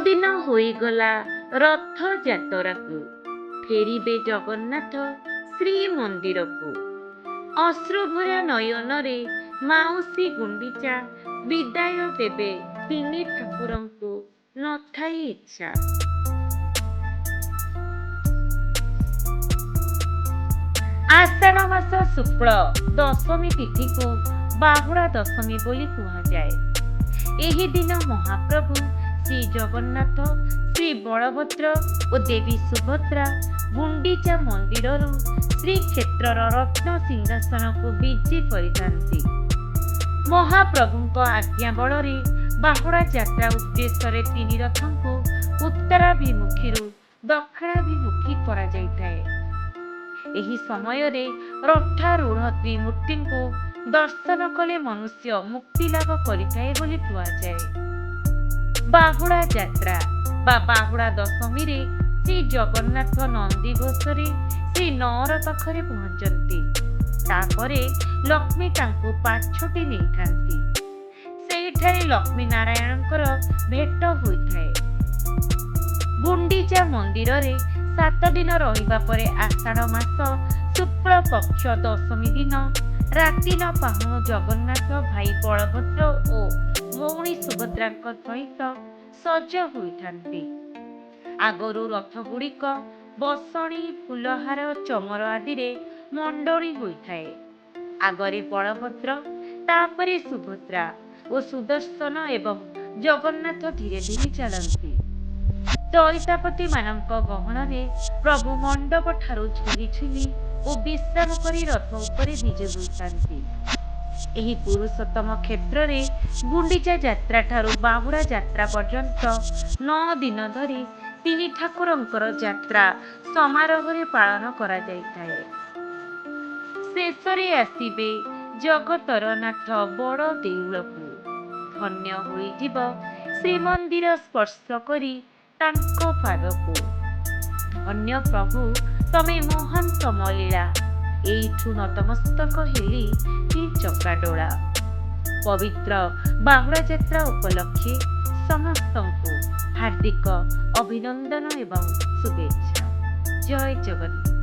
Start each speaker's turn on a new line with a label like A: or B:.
A: दिन होईगला रथ जातराकू फेरिबे जगन्नाथ श्रीमंदिर को। अश्रुभरा नयन रे माउसी गुंडीचा विदाय देबे तिनि ठाकुरंकु नथाई इच्छा। आषाढ़ मास शुक्ल दशमी तिथि को बाहुड़ा दशमी बोली कुहाଯାଏ। एही दिन महाप्रभु श्री जगन्नाथ श्री बलभद्र और देवी सुभद्रा गुंडीचा मंदिर श्रीक्षेत्र रत्न सिंहासन को विजे करथांती। महाप्रभु आज्ञा बल बाहुड़ा यात्रा उद्देश्य तीन रथ को उत्तराभिमुखी दक्षिणाभिमुखी करा जाइथाए। एही समय रे रथारूढ़ त्रिमूर्ति को दर्शन कले मनुष्य मुक्ति लाभ करिथाए बोली कुहाଯାଏ। बाहुड़ा यात्रा बा बाहुड़ा दशमी रे श्री जगन्नाथ नंदी घोषरे श्री नौर पाखरे पहुंचती। तापरे लक्ष्मी तांको पाछोटी नहीं थांती। सेठारे लक्ष्मी नारायणकर भेट होइथाए। गुंडीचा मंदिर रे 7 दिन रहिबा परे आषाढ़ मास शुक्ल पक्ष दशमी दिन राति न पाहुण जगन्नाथ भाई बलभद्र और भौणी सुभद्रा सहित सज होइथांती। आगरू रथ गुड़िक बसणी फुलहार चमर आदि रे मंडली होइथाए। आगरे बलभद्र तापरे सुभद्रा और सुदर्शन एवं जगन्नाथ धीरे धीरे चलती। दईतापति मानक गहन रे प्रभु मंडप ठारू झुली झुली और विश्राम करी रथ उपरे विजे होइथांती। एही पुरुषोत्तम क्षेत्र रे गुंडीचा यात्रा ठारू बाहुड़ा यात्रा पर्यंत 9 दिन धरी तीन ठाकुरंकर यात्रा समारोह रे पालन करा जाइथाए। शेषरे आसिबे जगतर नाथ बड़ देउलकु। धन्य होइजिब श्रीमंदिर स्पर्श करी तांको पादकु। धन्य प्रभु तमे महान समलीला एइठु नतमस्तक हेली ही चकाडोला। पवित्र बाहुड़ा यात्रा उपलक्षे समस्तंकु हार्दिक अभिनंदन एवं शुभेच्छा। जय जगन्नाथ।